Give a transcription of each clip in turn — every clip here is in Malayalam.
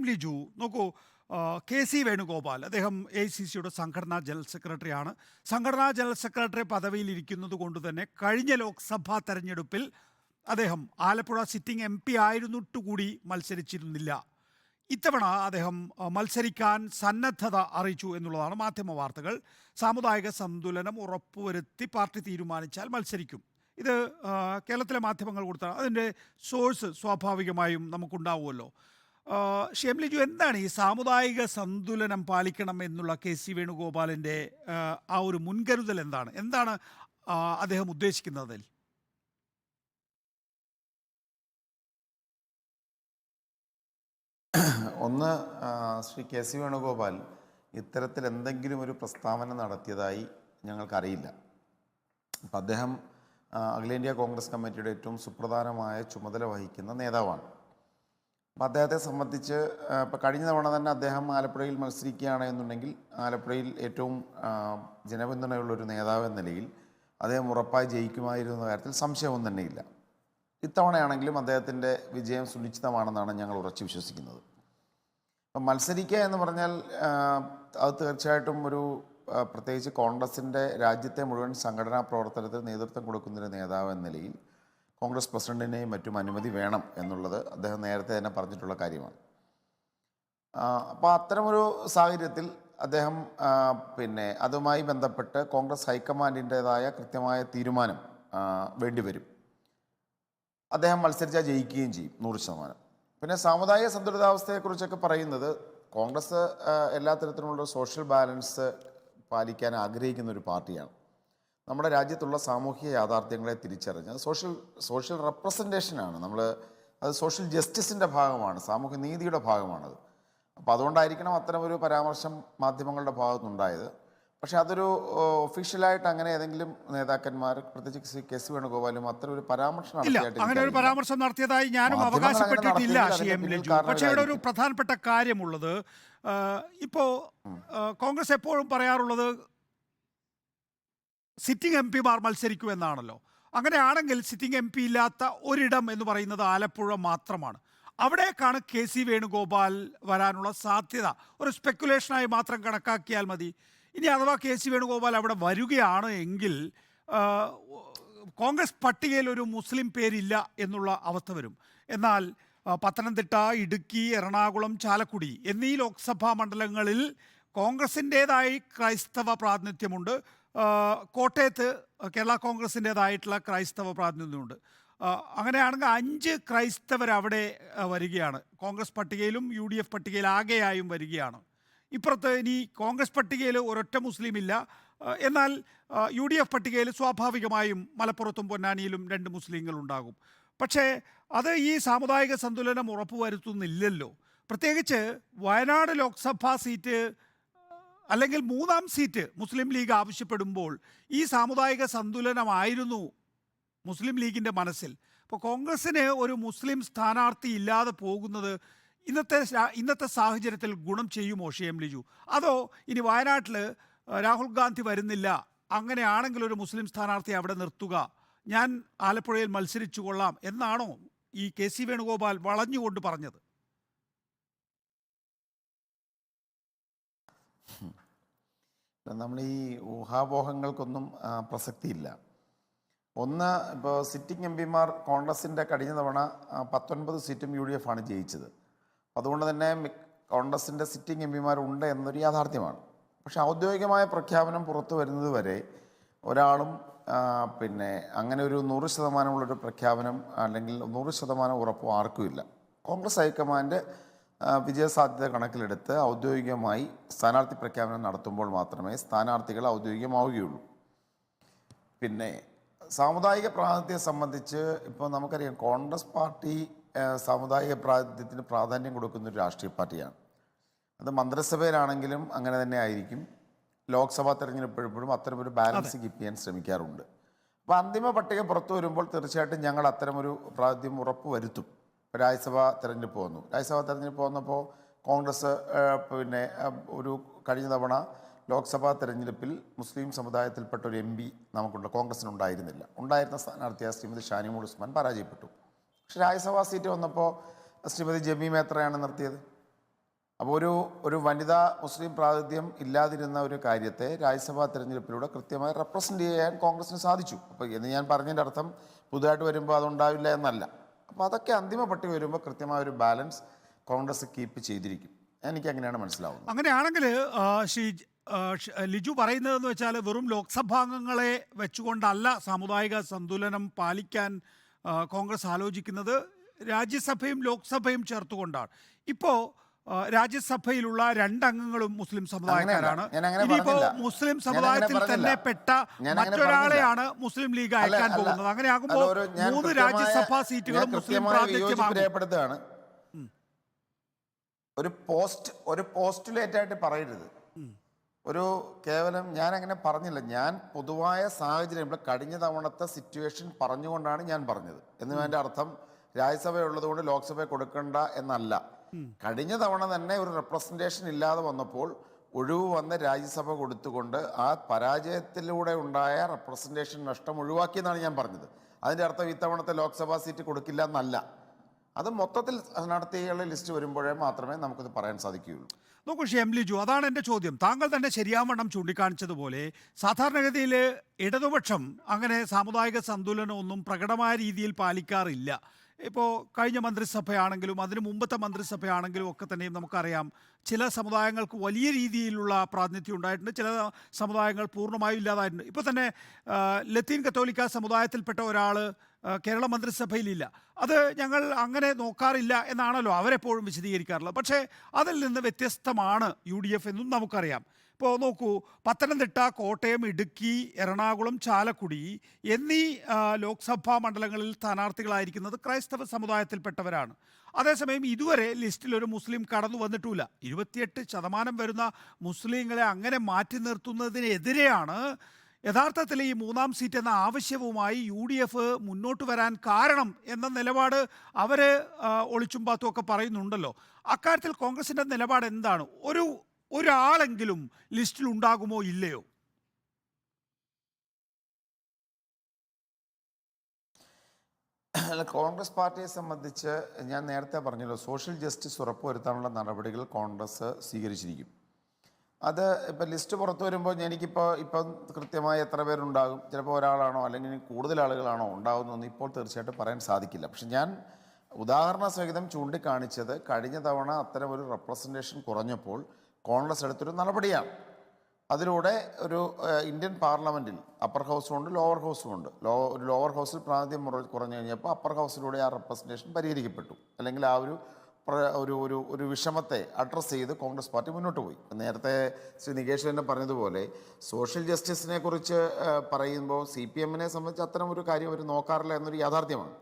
ലിജു നോക്കൂ, കെ സി വേണുഗോപാൽ അദ്ദേഹം എ ഐ സി സിയുടെ സംഘടനാ ജനറൽ സെക്രട്ടറിയാണ്. സംഘടനാ ജനറൽ സെക്രട്ടറി പദവിയിൽ ഇരിക്കുന്നത് കൊണ്ട് തന്നെ കഴിഞ്ഞ ലോക്സഭാ തെരഞ്ഞെടുപ്പിൽ അദ്ദേഹം ആലപ്പുഴ സിറ്റിംഗ് എം പി ആയിരുന്നിട്ടുകൂടി മത്സരിച്ചിരുന്നില്ല. ഇത്തവണ അദ്ദേഹം മത്സരിക്കാൻ സന്നദ്ധത അറിയിച്ചു എന്നുള്ളതാണ് മാധ്യമ വാർത്തകൾ. സാമുദായിക സന്തുലനം ഉറപ്പുവരുത്തി പാർട്ടി തീരുമാനിച്ചാൽ മത്സരിക്കും. ഇത് കേരളത്തിലെ മാധ്യമങ്ങൾ കൊടുത്താണ്. അതിൻ്റെ സോഴ്സ് സ്വാഭാവികമായും നമുക്കുണ്ടാവുമല്ലോ. ഷെംലിജു, എന്താണ് ഈ സാമുദായിക സന്തുലനം പാലിക്കണം എന്നുള്ള കെ സി വേണുഗോപാലിൻ്റെ ആ ഒരു മുൻകരുതൽ എന്താണ്? എന്താണ് അദ്ദേഹം ഉദ്ദേശിക്കുന്നതിൽ? ഒന്ന്, ശ്രീ കെ സി വേണുഗോപാൽ ഇത്തരത്തിൽ എന്തെങ്കിലും ഒരു പ്രസ്താവന നടത്തിയതായി ഞങ്ങൾക്കറിയില്ല. അപ്പം അദ്ദേഹം അഖിലേന്ത്യാ കോൺഗ്രസ് കമ്മിറ്റിയുടെ ഏറ്റവും സുപ്രധാനമായ ചുമതല വഹിക്കുന്ന നേതാവാണ്. അപ്പം അദ്ദേഹത്തെ സംബന്ധിച്ച് ഇപ്പം കഴിഞ്ഞ തവണ തന്നെ അദ്ദേഹം ആലപ്പുഴയിൽ മത്സരിക്കുകയാണ് എന്നുണ്ടെങ്കിൽ ആലപ്പുഴയിൽ ഏറ്റവും ജനപിന്തുണയുള്ളൊരു നേതാവ് എന്ന നിലയിൽ അദ്ദേഹം ഉറപ്പായി ജയിക്കുമായിരുന്ന കാര്യത്തിൽ സംശയമൊന്നും തന്നെയില്ല. ഇത്തവണയാണെങ്കിലും അദ്ദേഹത്തിൻ്റെ വിജയം സുനിശ്ചിതമാണെന്നാണ് ഞങ്ങൾ ഉറച്ചു വിശ്വസിക്കുന്നത്. അപ്പം മത്സരിക്കുക എന്ന് പറഞ്ഞാൽ അത് തീർച്ചയായിട്ടും ഒരു പ്രത്യേകിച്ച് കോൺഗ്രസിൻ്റെ രാജ്യത്തെ മുഴുവൻ സംഘടനാ പ്രവർത്തനത്തിന് നേതൃത്വം കൊടുക്കുന്നൊരു നേതാവ് എന്ന നിലയിൽ കോൺഗ്രസ് പ്രസിഡന്റിനെയും മറ്റും അനുമതി വേണം എന്നുള്ളത് അദ്ദേഹം നേരത്തെ തന്നെ പറഞ്ഞിട്ടുള്ള കാര്യമാണ്. അപ്പോൾ അത്തരമൊരു സാഹചര്യത്തിൽ അദ്ദേഹം അതുമായി ബന്ധപ്പെട്ട് കോൺഗ്രസ് ഹൈക്കമാൻഡിൻ്റേതായ കൃത്യമായ തീരുമാനം വേണ്ടിവരും. അദ്ദേഹം മത്സരിച്ചാൽ ജയിക്കുകയും ചെയ്യും 100%. പിന്നെ സാമുദായിക സന്തുലിതാവസ്ഥയെക്കുറിച്ചൊക്കെ പറയുന്നത്, കോൺഗ്രസ് എല്ലാ തരത്തിലുള്ള സോഷ്യൽ ബാലൻസ് പാലിക്കാൻ ആഗ്രഹിക്കുന്ന ഒരു പാർട്ടിയാണ്. നമ്മുടെ രാജ്യത്തുള്ള സാമൂഹിക യാഥാർത്ഥ്യങ്ങളെ തിരിച്ചറിഞ്ഞ് സോഷ്യൽ റെപ്രസെൻറ്റേഷനാണ് അത് സോഷ്യൽ ജസ്റ്റിസിൻ്റെ ഭാഗമാണ്, സാമൂഹ്യ നീതിയുടെ ഭാഗമാണത്. അപ്പോൾ അതുകൊണ്ടായിരിക്കണം അത്തരമൊരു പരാമർശം മാധ്യമങ്ങളുടെ ഭാഗത്തുനിന്നുണ്ടായത്. പക്ഷെ അതൊരു ഒഫീഷ്യലായിട്ട് അങ്ങനെ ഏതെങ്കിലും നേതാക്കന്മാർ, പ്രത്യേകിച്ച് കെ സി വേണുഗോപാലും അത്തരം ഒരു പരാമർശം അങ്ങനെ ഒരു പരാമർശം നടത്തിയതായി ഞാനും അവകാശപ്പെട്ടിട്ടില്ല. പക്ഷേ ഇവിടെ ഒരു പ്രധാനപ്പെട്ട കാര്യമുള്ളത്, ഇപ്പോൾ കോൺഗ്രസ് എപ്പോഴും പറയാറുള്ളത് സിറ്റിംഗ് എം പിമാർ മത്സരിക്കൂ എന്നാണല്ലോ. അങ്ങനെയാണെങ്കിൽ സിറ്റിംഗ് എം പി ഇല്ലാത്ത ഒരിടം എന്ന് പറയുന്നത് ആലപ്പുഴ മാത്രമാണ്. അവിടേക്കാണ് കെ സി വേണുഗോപാൽ വരാനുള്ള സാധ്യത. ഒരു സ്പെക്കുലേഷനായി മാത്രം കണക്കാക്കിയാൽ മതി. ഇനി അഥവാ കെ സി വേണുഗോപാൽ അവിടെ വരികയാണ് എങ്കിൽ കോൺഗ്രസ് പട്ടികയിൽ ഒരു മുസ്ലിം പേരില്ല എന്നുള്ള അവസ്ഥ വരും. എന്നാൽ പത്തനംതിട്ട, ഇടുക്കി, എറണാകുളം, ചാലക്കുടി എന്നീ ലോക്സഭാ മണ്ഡലങ്ങളിൽ കോൺഗ്രസിൻ്റേതായി ക്രൈസ്തവ പ്രാതിനിധ്യമുണ്ട്. കോട്ടയത്ത് കേരള കോൺഗ്രസിൻ്റേതായിട്ടുള്ള ക്രൈസ്തവ പ്രാതിനിധ്യമുണ്ട്. അങ്ങനെയാണെങ്കിൽ 5 ക്രൈസ്തവർ അവിടെ വരികയാണ്. കോൺഗ്രസ് പട്ടികയിലും യു ഡി എഫ് പട്ടികയിൽ ആകെയായും വരികയാണ്. ഇപ്പുറത്ത് ഇനി കോൺഗ്രസ് പട്ടികയിൽ ഒരൊറ്റ മുസ്ലിം ഇല്ല. എന്നാൽ യു ഡി എഫ് പട്ടികയിൽ സ്വാഭാവികമായും മലപ്പുറത്തും പൊന്നാനിയിലും 2 മുസ്ലിങ്ങൾ ഉണ്ടാകും. പക്ഷേ അത് ഈ സാമുദായിക സന്തുലനം ഉറപ്പുവരുത്തുന്നില്ലല്ലോ. പ്രത്യേകിച്ച് വയനാട് ലോക്സഭാ സീറ്റ് അല്ലെങ്കിൽ 3ാം സീറ്റ് മുസ്ലിം ലീഗ് ആവശ്യപ്പെടുമ്പോൾ ഈ സാമുദായിക സന്തുലനമായിരുന്നു മുസ്ലിം ലീഗിൻ്റെ മനസ്സിൽ. ഇപ്പോൾ കോൺഗ്രസ്സിന് ഒരു മുസ്ലിം സ്ഥാനാർത്ഥി ഇല്ലാതെ പോകുന്നത് ഇന്നത്തെ സാഹചര്യത്തിൽ ഗുണം ചെയ്യുമോ ഷെംലിജു? അതോ ഇനി വയനാട്ടിൽ രാഹുൽ ഗാന്ധി വരുന്നില്ല, അങ്ങനെയാണെങ്കിൽ ഒരു മുസ്ലിം സ്ഥാനാർത്ഥി അവിടെ നിർത്തുക, ഞാൻ ആലപ്പുഴയിൽ മത്സരിച്ചു കൊള്ളാം എന്നാണോ ഈ കെ സി വേണുഗോപാൽ വളഞ്ഞുകൊണ്ട് പറഞ്ഞത്? നമ്മൾ ഈ ഊഹാപോഹങ്ങൾക്കൊന്നും പ്രസക്തിയില്ല. ഒന്ന്, ഇപ്പോൾ സിറ്റിംഗ് എം പിമാർ കോൺഗ്രസിൻ്റെ കഴിഞ്ഞ തവണ 19 സീറ്റും യു ഡി എഫ് ആണ് ജയിച്ചത്. അതുകൊണ്ട് തന്നെ കോൺഗ്രസിൻ്റെ സിറ്റിംഗ് എം പിമാരുണ്ട് എന്നൊരു യാഥാർത്ഥ്യമാണ്. പക്ഷെ ഔദ്യോഗികമായ പ്രഖ്യാപനം പുറത്തു വരുന്നത് വരെ ഒരാളും അങ്ങനെ ഒരു 100%ഉള്ളൊരു പ്രഖ്യാപനം അല്ലെങ്കിൽ 100% ഉറപ്പും ആർക്കുമില്ല. കോൺഗ്രസ് ഹൈക്കമാൻഡ് വിജയസാധ്യത കണക്കിലെടുത്ത് ഔദ്യോഗികമായി സ്ഥാനാർത്ഥി പ്രഖ്യാപനം നടത്തുമ്പോൾ മാത്രമേ സ്ഥാനാർത്ഥികൾ ഔദ്യോഗികമാവുകയുള്ളൂ. പിന്നെ സാമുദായിക പ്രാതിനിധ്യത്തെ സംബന്ധിച്ച് ഇപ്പോൾ നമുക്കറിയാം, കോൺഗ്രസ് പാർട്ടി സാമുദായിക പ്രാതിനിധ്യത്തിന് പ്രാധാന്യം കൊടുക്കുന്നൊരു രാഷ്ട്രീയ പാർട്ടിയാണ്. അത് മന്ത്രിസഭയിലാണെങ്കിലും അങ്ങനെ തന്നെ ആയിരിക്കും. ലോക്സഭാ തെരഞ്ഞെടുപ്പോഴും അത്തരമൊരു ബാലൻസ് കീപ്പ് ചെയ്യാൻ ശ്രമിക്കാറുണ്ട്. അപ്പോൾ അന്തിമ പട്ടിക പുറത്തു വരുമ്പോൾ തീർച്ചയായിട്ടും ഞങ്ങൾ അത്തരമൊരു പ്രാതിനിധ്യം ഉറപ്പ് വരുത്തും. രാജ്യസഭാ തെരഞ്ഞെടുപ്പ് വന്നപ്പോൾ കോൺഗ്രസ് ഒരു കഴിഞ്ഞ തവണ ലോക്സഭാ തെരഞ്ഞെടുപ്പിൽ മുസ്ലിം സമുദായത്തിൽപ്പെട്ട ഒരു എം പി കോൺഗ്രസിനുണ്ടായിരുന്നില്ല. ഉണ്ടായിരുന്ന സ്ഥാനാർത്ഥിയായ ശ്രീമതി ഷാനിമോൾ ഉസ്മാൻ പരാജയപ്പെട്ടു. പക്ഷേ രാജ്യസഭാ സീറ്റ് വന്നപ്പോൾ ശ്രീമതി ജമീം എത്രയാണ് നിർത്തിയത്? അപ്പോൾ ഒരു വനിതാ മുസ്ലിം പ്രാതിനിധ്യം ഇല്ലാതിരുന്ന ഒരു കാര്യത്തെ രാജ്യസഭാ തെരഞ്ഞെടുപ്പിലൂടെ കൃത്യമായി റെപ്രസെൻ്റ് ചെയ്യാൻ കോൺഗ്രസിന് സാധിച്ചു. അപ്പോൾ എന്ന് ഞാൻ പറഞ്ഞതിൻ്റെ അർത്ഥം പുതുതായിട്ട് വരുമ്പോൾ അതുണ്ടാവില്ല എന്നല്ല. അപ്പോൾ അതൊക്കെ അന്തിമ പട്ടിക വരുമ്പോൾ കൃത്യമായ ഒരു ബാലൻസ് കോൺഗ്രസ് കീപ്പ് ചെയ്തിരിക്കും. എനിക്ക് അങ്ങനെയാണ് മനസ്സിലാവുന്നത്. അങ്ങനെയാണെങ്കിൽ ശ്രീ ലിജു പറയുന്നതെന്ന് വെച്ചാൽ വെറും ലോക്സഭാംഗങ്ങളെ വെച്ചുകൊണ്ടല്ല സാമുദായിക സന്തുലനം പാലിക്കാൻ കോൺഗ്രസ് ആലോചിക്കുന്നത്, രാജ്യസഭയും ലോക്സഭയും ചേർത്തുകൊണ്ടാണ്. ഇപ്പോൾ രാജ്യസഭയിലുള്ള 2 അംഗങ്ങളും മുസ്ലിം സമുദായക്കാരാണ്. ഇനിയിപ്പോ മുസ്ലിം സമുദായത്തിൽ തന്നെ പെട്ട മറ്റൊരാളെയാണ് മുസ്ലിം ലീഗ് അയക്കാൻ പോകുന്നത്. അങ്ങനെയാകുമ്പോൾ 3 രാജ്യസഭാ സീറ്റുകളും മുസ്ലിം പ്രാതിനിധ്യമാകും. ഒരു പോസ്റ്റുലേറ്റ് ആയിട്ട് പറയരുത്. ഒരു കേവലം ഞാൻ അങ്ങനെ പറഞ്ഞില്ല. ഞാൻ പൊതുവായ സാഹചര്യം ഇവിടെ കഴിഞ്ഞ തവണത്തെ സിറ്റുവേഷൻ പറഞ്ഞുകൊണ്ടാണ് ഞാൻ പറഞ്ഞത്. എന്നതിൻ്റെ അർത്ഥം രാജ്യസഭ ഉള്ളതുകൊണ്ട് ലോക്സഭ കൊടുക്കണ്ട എന്നല്ല. കഴിഞ്ഞ തവണ തന്നെ ഒരു റെപ്രസെൻറ്റേഷൻ ഇല്ലാതെ വന്നപ്പോൾ ഒഴിവ് വന്ന രാജ്യസഭ കൊടുത്തുകൊണ്ട് ആ പരാജയത്തിലൂടെ ഉണ്ടായ റെപ്രസെൻറ്റേഷൻ നഷ്ടം ഒഴിവാക്കിയെന്നാണ് ഞാൻ പറഞ്ഞത്. അതിൻ്റെ അർത്ഥം ഇത്തവണത്തെ ലോക്സഭാ സീറ്റ് കൊടുക്കില്ല എന്നല്ല. അത് മൊത്തത്തിൽ സ്ഥാനാർത്ഥികളുടെ ലിസ്റ്റ് വരുമ്പോഴേ മാത്രമേ നമുക്കത് പറയാൻ സാധിക്കുകയുള്ളൂ. നോക്കൂ എം ലിജു, അതാണ് എൻ്റെ ചോദ്യം. താങ്കൾ തന്നെ ശരിയാവണ്ണം ചൂണ്ടിക്കാണിച്ചതുപോലെ സാധാരണഗതിയിൽ ഇടതുപക്ഷം അങ്ങനെ സാമുദായിക സന്തുലനമൊന്നും പ്രകടമായ രീതിയിൽ പാലിക്കാറില്ല. ഇപ്പോൾ കഴിഞ്ഞ മന്ത്രിസഭയാണെങ്കിലും അതിന് മുമ്പത്തെ മന്ത്രിസഭയാണെങ്കിലും ഒക്കെ തന്നെയും നമുക്കറിയാം ചില സമുദായങ്ങൾക്ക് വലിയ രീതിയിലുള്ള പ്രാതിനിധ്യം ഉണ്ടായിട്ടുണ്ട്, ചില സമുദായങ്ങൾ പൂർണ്ണമായും ഇല്ലാതായിട്ടുണ്ട്. ഇപ്പോൾ തന്നെ ലത്തീൻ കത്തോലിക്ക സമുദായത്തിൽപ്പെട്ട ഒരാൾ കേരള മന്ത്രിസഭയിലില്ല. അത് ഞങ്ങൾ അങ്ങനെ നോക്കാറില്ല എന്നാണല്ലോ അവരെപ്പോഴും വിശദീകരിക്കാറുള്ളത്. പക്ഷേ അതിൽ നിന്ന് വ്യത്യസ്തമാണ് UDF എന്നും നമുക്കറിയാം. ഇപ്പോൾ നോക്കൂ, പത്തനംതിട്ട, കോട്ടയം, ഇടുക്കി, എറണാകുളം, ചാലക്കുടി എന്നീ ലോക്സഭാ മണ്ഡലങ്ങളിൽ സ്ഥാനാർത്ഥികളായിരിക്കുന്നത് ക്രൈസ്തവ സമുദായത്തിൽപ്പെട്ടവരാണ്. അതേസമയം ഇതുവരെ ലിസ്റ്റിൽ ഒരു മുസ്ലിം കടന്നു വന്നിട്ടുമില്ല. 28% വരുന്ന മുസ്ലിങ്ങളെ അങ്ങനെ മാറ്റി നിർത്തുന്നതിനെതിരെയാണ് യഥാർത്ഥത്തിൽ ഈ 3-ാം സീറ്റ് എന്ന ആവശ്യവുമായി UDF മുന്നോട്ട് വരാൻ കാരണം എന്ന നിലപാട് അവർ ഒളിച്ചും പാത്തും ഒക്കെ പറയുന്നുണ്ടല്ലോ. അക്കാര്യത്തിൽ കോൺഗ്രസിൻ്റെ നിലപാട് എന്താണ്? ഒരാളെങ്കിലും ലിസ്റ്റിൽ ഉണ്ടാകുമോ ഇല്ലയോ? കോൺഗ്രസ് പാർട്ടിയെ സംബന്ധിച്ച് ഞാൻ നേരത്തെ പറഞ്ഞല്ലോ, സോഷ്യൽ ജസ്റ്റിസ് ഉറപ്പുവരുത്താനുള്ള നടപടികൾ കോൺഗ്രസ് സ്വീകരിച്ചിരിക്കും. അത് ഇപ്പം ലിസ്റ്റ് പുറത്തു വരുമ്പോൾ ഇപ്പം കൃത്യമായി എത്ര പേരുണ്ടാകും, ചിലപ്പോൾ ഒരാളാണോ അല്ലെങ്കിൽ കൂടുതൽ ആളുകളാണോ ഉണ്ടാകുന്നതെന്ന് ഇപ്പോൾ തീർച്ചയായിട്ടും പറയാൻ സാധിക്കില്ല. പക്ഷെ ഞാൻ ഉദാഹരണ സഹിതം ചൂണ്ടിക്കാണിച്ചത് കഴിഞ്ഞ തവണ അത്തരം ഒരു റെപ്രസെൻറ്റേഷൻ കുറഞ്ഞപ്പോൾ കോൺഗ്രസ് എടുത്തൊരു നടപടിയാണ്. അതിലൂടെ ഒരു ഇന്ത്യൻ പാർലമെൻറ്റിൽ അപ്പർ ഹൗസും ഉണ്ട് ലോവർ ഹൗസും ഉണ്ട്. ഒരു ലോവർ ഹൗസിൽ പ്രാതിനിധ്യം കുറഞ്ഞു കഴിഞ്ഞപ്പോൾ അപ്പർ ഹൗസിലൂടെ ആ റെപ്രസെൻറ്റേഷൻ പരിഹരിക്കപ്പെട്ടു. അല്ലെങ്കിൽ ആ ഒരു വിഷമത്തെ അഡ്രസ്സ് ചെയ്ത് കോൺഗ്രസ് പാർട്ടി മുന്നോട്ട് പോയി. നേരത്തെ ശ്രീ നികേഷ് തന്നെ പറഞ്ഞതുപോലെ സോഷ്യൽ ജസ്റ്റിസിനെ കുറിച്ച് പറയുമ്പോൾ CPM-നെ സംബന്ധിച്ച് അത്തരം ഒരു കാര്യം അവർ നോക്കാറില്ല എന്നൊരു യാഥാർത്ഥ്യമാണ്.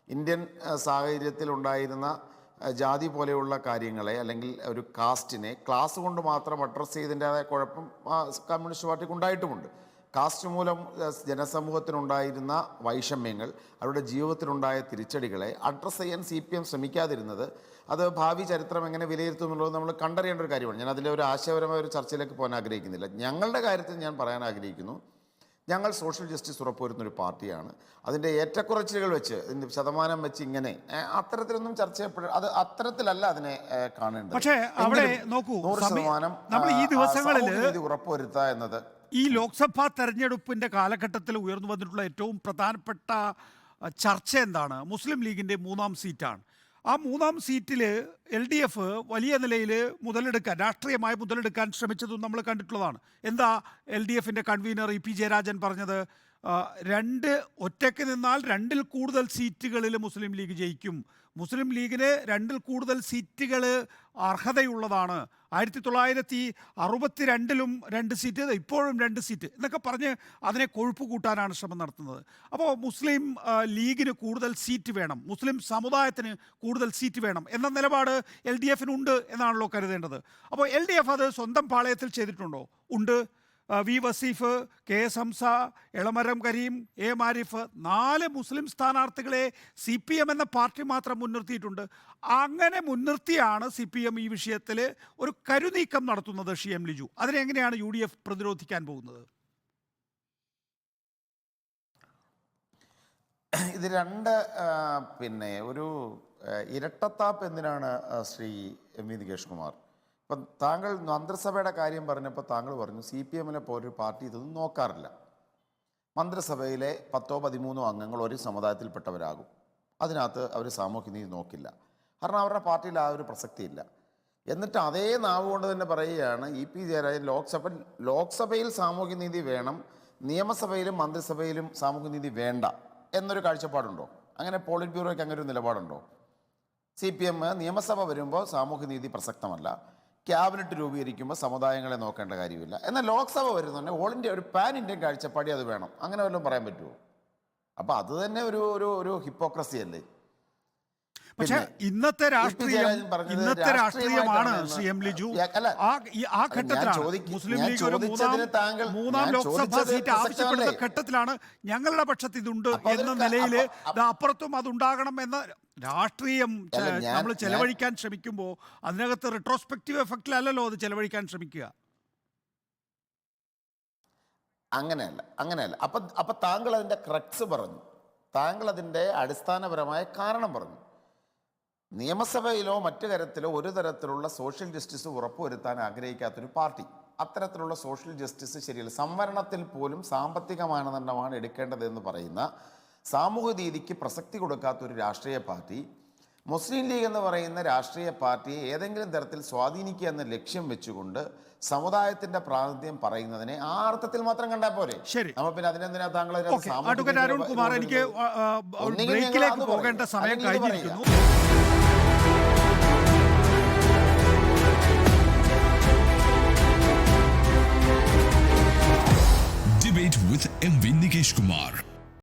ഇന്ത്യൻ സാഹചര്യത്തിൽ ഉണ്ടായിരുന്ന ജാതി പോലെയുള്ള കാര്യങ്ങളെ അല്ലെങ്കിൽ ഒരു കാസ്റ്റിനെ ക്ലാസ് കൊണ്ട് മാത്രം അഡ്രസ്സ് ചെയ്തതിൻ്റെതായ കുഴപ്പം കമ്മ്യൂണിസ്റ്റ് പാർട്ടിക്ക് ഉണ്ടായിട്ടുമുണ്ട്. കാസ്റ്റ് മൂലം ജനസമൂഹത്തിനുണ്ടായിരുന്ന വൈഷമ്യങ്ങൾ, അവരുടെ ജീവിതത്തിലുണ്ടായ തിരിച്ചടികളെ അഡ്രസ്സ് ചെയ്യാൻ CPM ശ്രമിക്കാതിരുന്നത് അത് ഭാവി ചരിത്രം എങ്ങനെ വിലയിരുത്തുമെന്നുള്ളത് നമ്മൾ കണ്ടറിയേണ്ട ഒരു കാര്യമാണ്. ഞാൻ അതിലെ ഒരു ആശയപരമായ ഒരു ചർച്ചയിലേക്ക് പോകാൻ ആഗ്രഹിക്കുന്നില്ല. ഞങ്ങളുടെ കാര്യത്തിൽ ഞാൻ പറയാൻ ആഗ്രഹിക്കുന്നു, ഞങ്ങൾ സോഷ്യൽ ജസ്റ്റിസ് ഉറപ്പുവരുന്നൊരു പാർട്ടിയാണ്. അതിൻ്റെ ഏറ്റക്കുറച്ചിലുകൾ വെച്ച്, അതിൻ്റെ ശതമാനം വെച്ച് ഇങ്ങനെ അത്തരത്തിലൊന്നും ചർച്ച ചെയ്യപ്പെടും. അത് അത്തരത്തിലല്ല അതിനെ കാണേണ്ടത്. പക്ഷേ അവിടെ നോക്കൂ, 100% നമ്മൾ ഈ ദിവസങ്ങളിൽ ഉറപ്പുവരുത്തുക എന്നത് ഈ ലോക്സഭാ തെരഞ്ഞെടുപ്പിൻ്റെ കാലഘട്ടത്തിൽ ഉയർന്നു വന്നിട്ടുള്ള ഏറ്റവും പ്രധാനപ്പെട്ട ചർച്ച എന്താണ്? മുസ്ലിം ലീഗിൻ്റെ 3-ാം സീറ്റാണ്. ആ 3-ാം സീറ്റിൽ LDF വലിയ നിലയിൽ രാഷ്ട്രീയമായി മുതലെടുക്കാൻ ശ്രമിച്ചതും നമ്മൾ കണ്ടിട്ടുള്ളതാണ്. എന്താ LDF-ൻ്റെ കൺവീനർ EP ജയരാജൻ പറഞ്ഞത്? ഒറ്റയ്ക്ക് നിന്നാൽ 2-ൽ കൂടുതൽ സീറ്റുകളിൽ മുസ്ലിം ലീഗ് ജയിക്കും. മുസ്ലിം ലീഗിന് 2-ൽ കൂടുതൽ സീറ്റുകൾ അർഹതയുള്ളതാണ്. 1962-ലും 2 സീറ്റ്, ഇപ്പോഴും 2 സീറ്റ് എന്നൊക്കെ പറഞ്ഞ് അതിനെ കൊഴുപ്പ് കൂട്ടാനാണ് ശ്രമം നടത്തുന്നത്. അപ്പോൾ മുസ്ലിം ലീഗിന് കൂടുതൽ സീറ്റ് വേണം, മുസ്ലിം സമുദായത്തിന് കൂടുതൽ സീറ്റ് വേണം എന്ന നിലപാട് LDF-നുണ്ട് എന്നാണല്ലോ കരുതേണ്ടത്. അപ്പോൾ LDF അത് സ്വന്തം പാളയത്തിൽ ചെയ്തിട്ടുണ്ടോ? ഉണ്ട്. V Wasif, KS Hamza, Elamaram Kareem, A മാരിഫ് 4 മുസ്ലിം സ്ഥാനാർത്ഥികളെ CPM എന്ന പാർട്ടി മാത്രം മുൻനിർത്തിയിട്ടുണ്ട്. അങ്ങനെ മുൻനിർത്തിയാണ് CPM ഈ വിഷയത്തിൽ ഒരു കരുനീക്കം നടത്തുന്നത്. എം ലിജു, അതിനെങ്ങനെയാണ് UDF പ്രതിരോധിക്കാൻ പോകുന്നത്? ഇത് ഒരു ഇരട്ടത്താപ്പ് എന്തിനാണ് ശ്രീ MV നികേഷ് കുമാർ? ഇപ്പം താങ്കൾ മന്ത്രിസഭയുടെ കാര്യം പറഞ്ഞപ്പോൾ താങ്കൾ പറഞ്ഞു CPM പോലൊരു പാർട്ടി ഇതൊന്നും നോക്കാറില്ല. മന്ത്രിസഭയിലെ 10-13 അംഗങ്ങൾ ഒരു സമുദായത്തിൽപ്പെട്ടവരാകും. അതിനകത്ത് അവർ സാമൂഹ്യനീതി നോക്കില്ല. കാരണം അവരുടെ പാർട്ടിയിൽ ആ ഒരു പ്രസക്തിയില്ല. എന്നിട്ട് അതേ നാവ് കൊണ്ട് തന്നെ പറയുകയാണ് EP ജയരാജൻ ലോക്സഭയിൽ സാമൂഹ്യനീതി വേണം, നിയമസഭയിലും മന്ത്രിസഭയിലും സാമൂഹ്യനീതി വേണ്ട എന്നൊരു കാഴ്ചപ്പാടുണ്ടോ? അങ്ങനെ പോളിറ്റ് ബ്യൂറോയ്ക്ക് അങ്ങനെ ഒരു നിലപാടുണ്ടോ? CPM നിയമസഭ വരുമ്പോൾ സാമൂഹ്യനീതി പ്രസക്തമല്ല, ക്യാബിനറ്റ് രൂപീകരിക്കുമ്പോൾ സമുദായങ്ങളെ നോക്കേണ്ട കാര്യമില്ല, എന്നാൽ ലോക്സഭ വരുന്നുണ്ട് ഓൾ ഇന്ത്യ ഒരു പാൻ ഇന്ത്യൻ കാഴ്ചപ്പാടി അത് വേണം, അങ്ങനെ വല്ലതും പറയാൻ പറ്റുമോ? അപ്പോൾ അത് തന്നെ ഒരു ഹിപ്പോക്രസി അല്ലേ? പക്ഷേ ഇന്നത്തെ രാഷ്ട്രീയമാണ് ശ്രീ എം ലിജു. ആ ഘട്ടത്തിലാണ് മുസ്ലിം ലീഗ് ഒരു മൂന്നാം ലോക്സഭാ സീറ്റ് ആവശ്യപ്പെടുന്ന ഘട്ടത്തിലാണ് ഞങ്ങളുടെ പക്ഷത്ത് ഇതുണ്ട് എന്ന നിലയിൽ അപ്പുറത്തും അതുണ്ടാകണം എന്ന രാഷ്ട്രീയം നമ്മൾ ചെലവഴിക്കാൻ ശ്രമിക്കുമ്പോൾ അതിനകത്ത് റിട്രോസ്പെക്റ്റീവ് എഫക്റ്റിലല്ലോ അത് ചെലവഴിക്കാൻ ശ്രമിക്കുക. അങ്ങനെയല്ല. അപ്പൊ താങ്കൾ അതിന്റെ ക്രക്സ് പറഞ്ഞു, താങ്കൾ അതിന്റെ അടിസ്ഥാനപരമായ കാരണം പറഞ്ഞു. നിയമസഭയിലോ മറ്റു തരത്തിലോ ഒരു തരത്തിലുള്ള സോഷ്യൽ ജസ്റ്റിസ് ഉറപ്പുവരുത്താൻ ആഗ്രഹിക്കാത്തൊരു പാർട്ടി, അത്തരത്തിലുള്ള സോഷ്യൽ ജസ്റ്റിസ് ശരിയല്ല, സംവരണത്തിൽ പോലും സാമ്പത്തിക മാനദണ്ഡമാണ് എടുക്കേണ്ടതെന്ന് പറയുന്ന സാമൂഹ്യ നീതിക്ക് പ്രസക്തി കൊടുക്കാത്തൊരു രാഷ്ട്രീയ പാർട്ടി മുസ്ലിം ലീഗ് എന്ന് പറയുന്ന രാഷ്ട്രീയ പാർട്ടിയെ ഏതെങ്കിലും തരത്തിൽ സ്വാധീനിക്കുക എന്ന ലക്ഷ്യം വെച്ചുകൊണ്ട് സമുദായത്തിന്റെ പ്രാതിനിധ്യം പറയുന്നതിനെ ആ അർത്ഥത്തിൽ മാത്രം കണ്ടാൽ പോരെ? ശരി, അപ്പൊ പിന്നെ അതിനെന്തിനാ താങ്കൾ അരുൺ കുമാർ, എനിക്ക് ബ്രേക്കിലേക്ക് പോകേണ്ട സമയം കഴിഞ്ഞിരിക്കുന്നു. Debate with MV Nikesh Kumar.